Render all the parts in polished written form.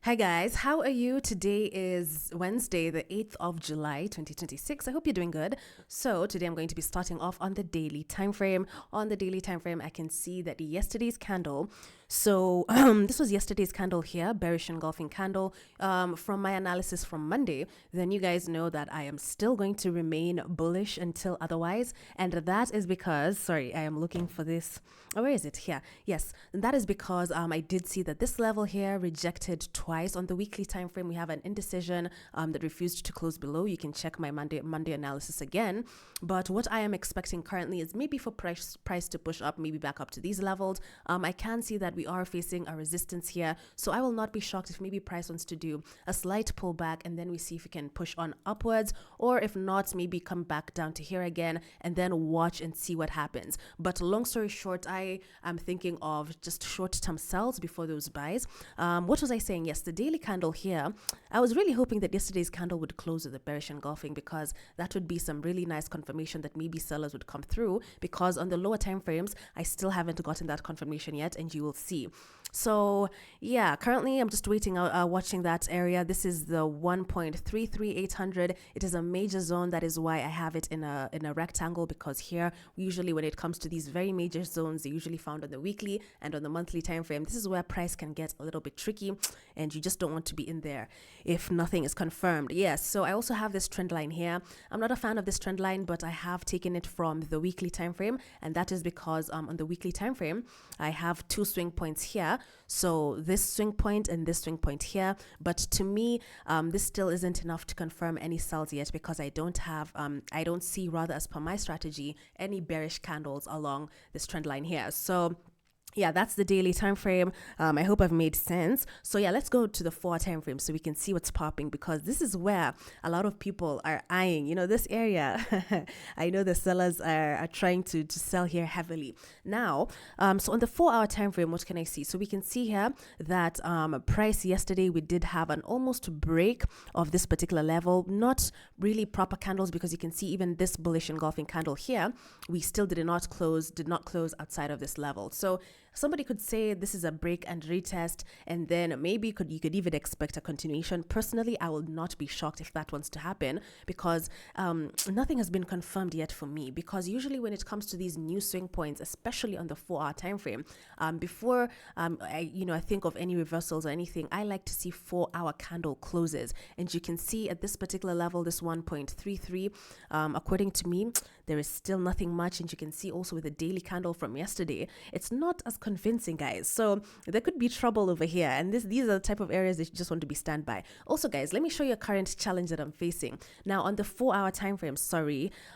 Hi guys, how are you? Today is Wednesday, the 8th of July, 2026. I hope you're doing good. So today I'm going to be starting off on the daily time frame. On the daily time frame, I can see that yesterday's candle. So this was yesterday's candle here, bearish engulfing candle. From my analysis from Monday, then you guys know that I am still going to remain bullish until otherwise. And that is because, sorry, I am looking for this. Oh, where is it? Here. Yes, and that is because I did see that this level here rejected twice. On the weekly time frame, we have an indecision that refused to close below. You can check my Monday analysis again. But what I am expecting currently is maybe for price to push up, maybe back up to these levels. I can see that we are facing a resistance here, so I will not be shocked if maybe price wants to do a slight pullback and then we see if we can push on upwards, or if not, maybe come back down to here again and then watch and see what happens. But long story short, I am thinking of just short-term sells before those buys. What was I saying? Yes, the daily candle here, I was really hoping that yesterday's candle would close with a bearish engulfing, because that would be some really nice confirmation that maybe sellers would come through, because on the lower time frames I still haven't gotten that confirmation yet, and you will see. So yeah, currently I'm just waiting out, watching that area. This is the 1.33800. It is a major zone. That is why I have it in a rectangle, because here usually when it comes to these very major zones, they're usually found on the weekly and on the monthly time frame. This is where price can get a little bit tricky, and you just don't want to be in there if nothing is confirmed. Yes, so I also have this trend line here. I'm not a fan of this trend line, but I have taken it from the weekly time frame, and that is because on the weekly time frame I have two swing points here. So this swing point and this swing point here, but to me this still isn't enough to confirm any sells yet, because I don't have I don't see, rather as per my strategy, any bearish candles along this trend line here. So yeah, that's the daily time frame. I hope I've made sense. So yeah, let's go to the 4-hour time frame so we can see what's popping, because this is where a lot of people are eyeing, this area. I know the sellers are trying to sell here heavily now. So on the 4-hour time frame, what can I see? So we can see here that price yesterday, we did have an almost break of this particular level. Not really proper candles, because you can see even this bullish engulfing candle here, we still did not close outside of this level. So somebody could say this is a break and retest, and then maybe you could even expect a continuation. Personally, I will not be shocked if that wants to happen, because nothing has been confirmed yet for me. Because usually when it comes to these new swing points, especially on the 4-hour time frame, before I think of any reversals or anything, I like to see 4-hour candle closes. And you can see at this particular level, this 1.33, according to me, there is still nothing much. And you can see also with the daily candle from yesterday, it's not as convincing, guys. So there could be trouble over here, and these are the type of areas that you just want to be standby. Also, guys, let me show you a current challenge that I'm facing now on the 4-hour time frame.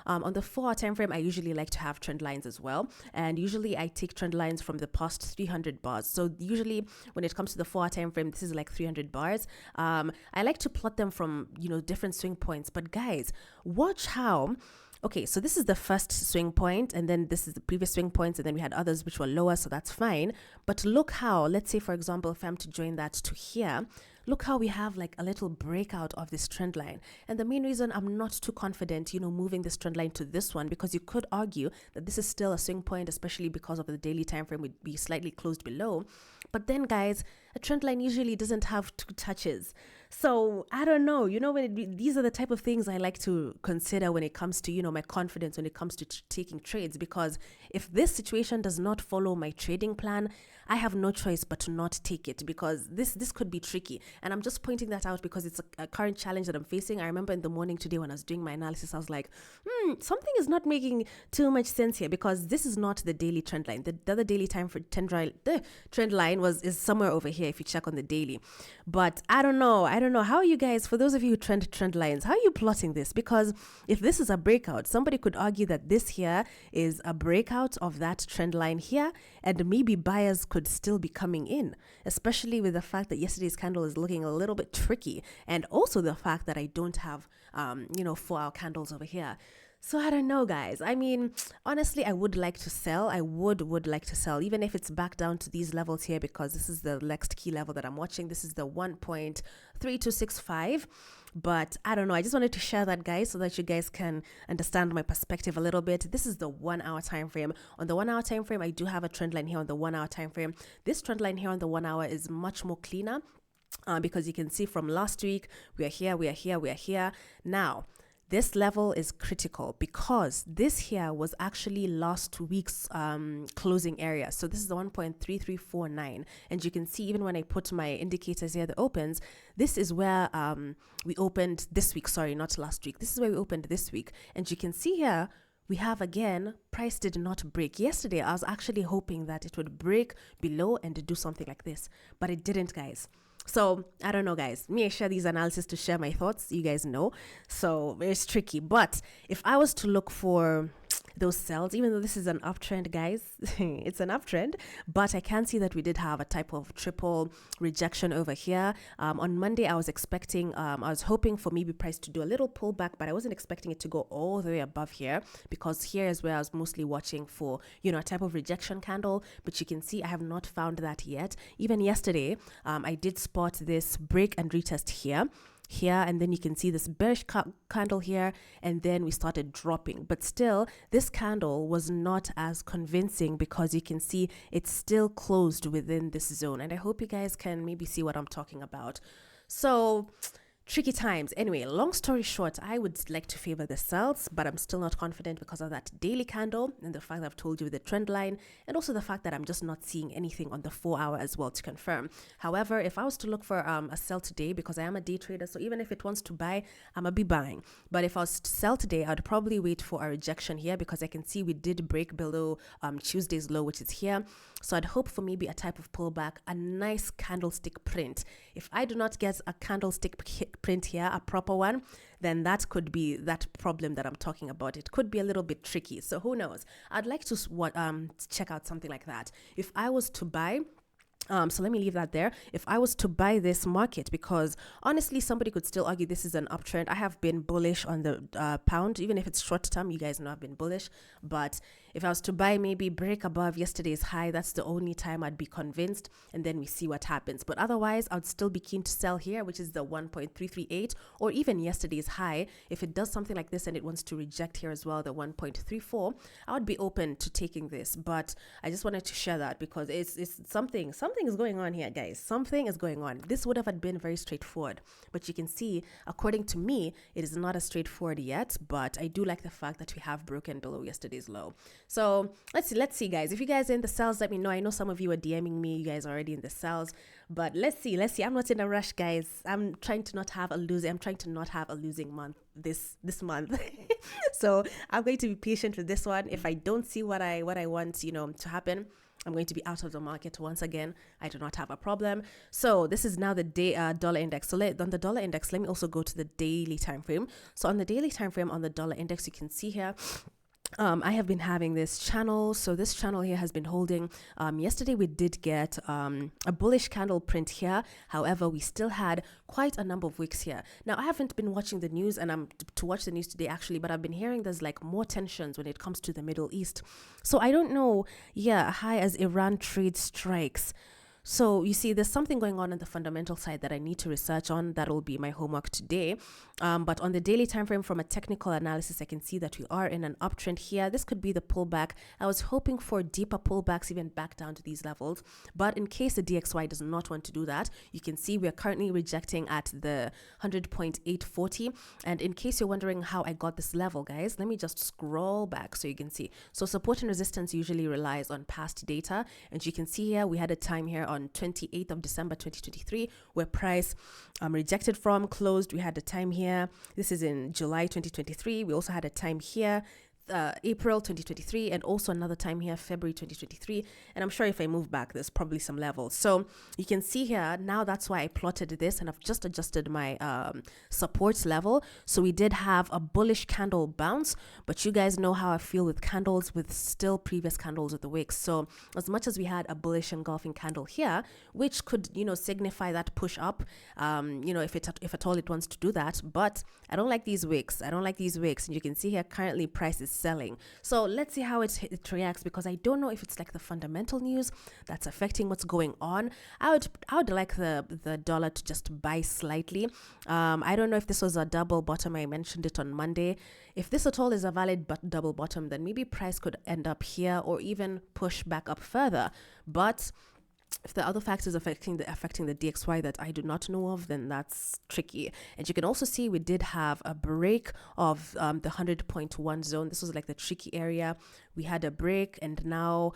On the 4-hour time frame, I usually like to have trend lines as well, and usually I take trend lines from the past 300 bars. So usually when it comes to the 4-hour time frame, this is like 300 bars. I like to plot them from different swing points, but guys, watch how. Okay, so this is the first swing point, and then this is the previous swing points, and then we had others which were lower, so that's fine. But look how, let's say for example, if I'm to join that to here, look how we have like a little breakout of this trend line. And the main reason I'm not too confident, moving this trend line to this one, because you could argue that this is still a swing point, especially because of the daily time frame would be slightly closed below. But then, guys, a trend line usually doesn't have two touches. So I don't know, these are the type of things I like to consider when it comes to, my confidence when it comes to taking trades, because if this situation does not follow my trading plan, I have no choice but to not take it, because this could be tricky. And I'm just pointing that out because it's a current challenge that I'm facing. I remember in the morning today when I was doing my analysis, I was like, something is not making too much sense here, because this is not the daily trend line. The other daily time for trend line is somewhere over here if you check on the daily. But I don't know. How are you guys, for those of you who trend lines, how are you plotting this? Because if this is a breakout, somebody could argue that this here is a breakout of that trend line here, and maybe buyers could still be coming in, especially with the fact that yesterday's candle is looking a little bit tricky, and also the fact that I don't have 4-hour candles over here. So I don't know, guys. I mean, honestly, I would like to sell. I would like to sell, even if it's back down to these levels here, because this is the next key level that I'm watching. This is the 1.3265. But I don't know. I just wanted to share that, guys, so that you guys can understand my perspective a little bit. This is the 1-hour time frame. On the 1-hour time frame, I do have a trend line here on the 1-hour time frame. This trend line here on the 1 hour is much more cleaner. because you can see from last week, we are here, we are here, we are here. Now, this level is critical because this here was actually last week's closing area. So this is the 1.3349. And you can see even when I put my indicators here, the opens, this is where we opened this week. Sorry, not last week. This is where we opened this week. And you can see here, we have again, price did not break. Yesterday, I was actually hoping that it would break below and do something like this, but it didn't, guys. So I don't know, guys. Me, I share these analysis to share my thoughts. You guys know. So it's tricky. But if I was to look for those sells, even though this is an uptrend, guys, it's an uptrend, but I can see that we did have a type of triple rejection over here. On Monday, I was expecting, I was hoping for maybe price to do a little pullback, but I wasn't expecting it to go all the way above here, because here is where I was mostly watching for, you know, a type of rejection candle. But you can see I have not found that yet. Even yesterday, I did spot this break and retest here, and then you can see this bearish candle here, and then we started dropping. But still, this candle was not as convincing because you can see it's still closed within this zone. And I hope you guys can maybe see what I'm talking about. So tricky times. Anyway, long story short, I would like to favor the sells, but I'm still not confident because of that daily candle and the fact that I've told you the trend line, and also the fact that I'm just not seeing anything on the 4 hour as well to confirm. However, if I was to look for a sell today, because I am a day trader, so even if it wants to buy, I'm gonna be buying. But if I was to sell today, I'd probably wait for a rejection here, because I can see we did break below Tuesday's low, which is here. So I'd hope for maybe a type of pullback, a nice candlestick print. If I do not get a candlestick print here, a proper one, then that could be that problem that I'm talking about. It could be a little bit tricky. So who knows? I'd like to check out something like that. If I was to buy, so let me leave that there. If I was to buy this market, because honestly, somebody could still argue this is an uptrend. I have been bullish on the pound, even if it's short term. You guys know I've been bullish. But if I was to buy, maybe break above yesterday's high, that's the only time I'd be convinced, and then we see what happens. But otherwise, I'd still be keen to sell here, which is the 1.338, or even yesterday's high. If it does something like this and it wants to reject here as well, the 1.34, I would be open to taking this. But I just wanted to share that because it's something is going on here, guys. Something is going on. This would have been very straightforward, but you can see, according to me, it is not as straightforward yet. But I do like the fact that we have broken below yesterday's low. So let's see, guys. If you guys are in the cells, let me know. I know some of you are DMing me. You guys are already in the cells, but let's see. I'm not in a rush, guys. I'm trying to not have a losing month this month. So I'm going to be patient with this one. If I don't see what I want, you know, to happen, I'm going to be out of the market once again. I do not have a problem. So this is now the day dollar index. So on the dollar index, let me also go to the daily time frame. So on the daily time frame on the dollar index, you can see here, I have been having this channel. So this channel here has been holding. Yesterday we did get a bullish candle print here. However, we still had quite a number of wicks here. Now, I haven't been watching the news, and I'm to watch the news today actually, but I've been hearing there's like more tensions when it comes to the Middle East. So I don't know. Yeah, high as Iran trade strikes. So you see, there's something going on the fundamental side that I need to research on. That will be my homework today. But on the daily time frame, from a technical analysis, I can see that we are in an uptrend here. This could be the pullback. I was hoping for deeper pullbacks, even back down to these levels. But in case the DXY does not want to do that, you can see we are currently rejecting at the 100.840. And in case you're wondering how I got this level, guys, let me just scroll back so you can see. So support and resistance usually relies on past data. And you can see here, we had a time here on 28th of December 2023 where price rejected from, closed. We had a time here. This is in July 2023. We also had a time here, April 2023, and also another time here, February 2023. And I'm sure if I move back, there's probably some levels. So you can see here now, that's why I plotted this, and I've just adjusted my support level. So we did have a bullish candle bounce, but you guys know how I feel with candles with still previous candles with the wicks. So as much as we had a bullish engulfing candle here, which could, you know, signify that push up, you know, if at all it wants to do that, but I don't like these wicks. And you can see here currently price is selling. So let's see how it reacts, because I don't know if it's like the fundamental news that's affecting what's going on. I would like the dollar to just buy slightly. I don't know if this was a double bottom. I mentioned it on Monday. If this at all is a valid double bottom, then maybe price could end up here or even push back up further. But if the other factors affecting the DXY that I do not know of, then that's tricky. And you can also see we did have a break of the 100.1 zone. This was like the tricky area. We had a break, and now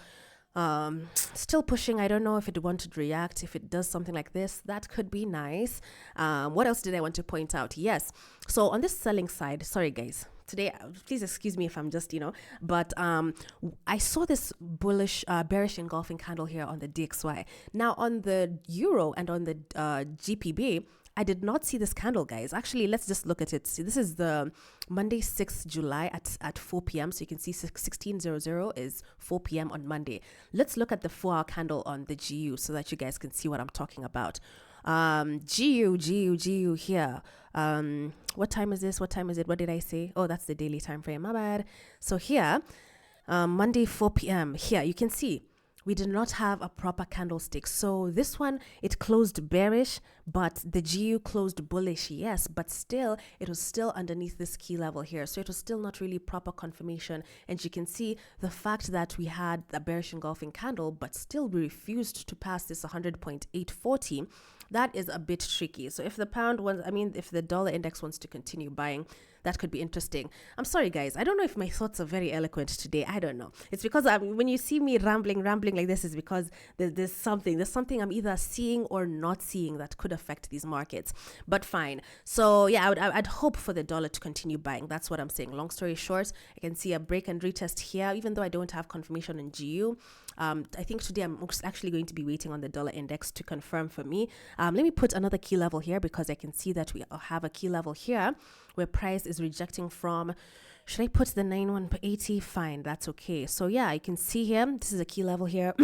still pushing. I don't know if it wanted to react. If it does something like this, that could be nice. What else did I want to point out? Yes, so on this selling side, sorry guys, today, please excuse me if I'm just, but I saw this bearish engulfing candle here on the DXY. Now on the euro and on the GPB, I did not see this candle, guys. Actually, let's just look at it. See, this is the Monday, 6th July at 4 p.m. So you can see 1600 is 4 p.m. on Monday. Let's look at the 4-hour candle on the GU so that you guys can see what I'm talking about. GU here. What time is this? What time is it? What did I say? Oh, that's the daily time frame. My bad. So here, Monday, 4 p.m. Here, you can see we did not have a proper candlestick. So this one, it closed bearish, but the GU closed bullish, yes, but still, it was still underneath this key level here. So it was still not really proper confirmation. And you can see the fact that we had a bearish engulfing candle, but still we refused to pass this 100.840. That is a bit tricky. So if the if the dollar index wants to continue buying, that could be interesting. I'm sorry, guys. I don't know if my thoughts are very eloquent today. I don't know. It's because when you see me rambling like this, is because there's something I'm either seeing or not seeing that could affect these markets. But fine. So yeah, I'd hope for the dollar to continue buying. That's what I'm saying. Long story short, I can see a break and retest here, even though I don't have confirmation in GU. I think today I'm actually going to be waiting on the dollar index to confirm for me. Let me put another key level here because I can see that we have a key level here where price is rejecting from. Should I put the 9180? Fine, that's okay. So yeah, I can see here, this is a key level here.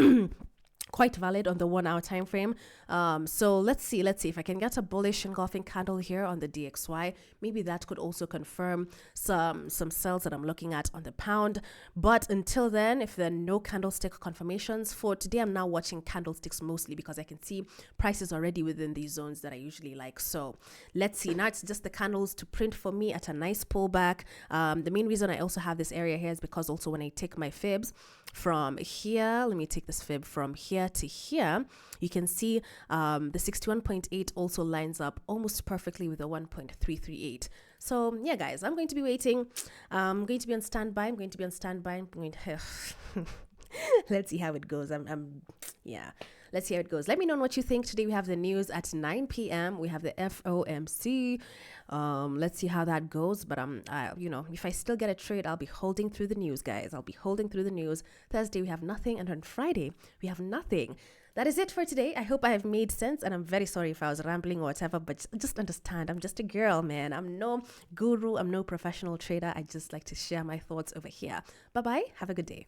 Quite valid on the 1 hour time frame. So let's see if I can get a bullish engulfing candle here on the DXY. Maybe that could also confirm some sells that I'm looking at on the pound. But until then, if there are no candlestick confirmations for today, I'm now watching candlesticks mostly because I can see prices already within these zones that I usually like. So let's see. Now it's just the candles to print for me at a nice pullback. The main reason I also have this area here is because also when I take my fibs from here, let me take this fib from here to here, you can see the 61.8 also lines up almost perfectly with the 1.338. So yeah, guys, I'm going to be waiting. I'm going to be on standby. I'm going to let's see how it goes. Yeah, let's see how it goes. Let me know what you think. Today we have the news at 9 p.m. We have the FOMC. Let's see how that goes. But if I still get a trade, I'll be holding through the news, guys. I'll be holding through the news. Thursday we have nothing, and on Friday we have nothing. That is it for today. I hope I have made sense, and I'm very sorry if I was rambling or whatever, but just understand, I'm just a girl, man. I'm no guru, I'm no professional trader. I just like to share my thoughts over here. Bye-bye. Have a good day.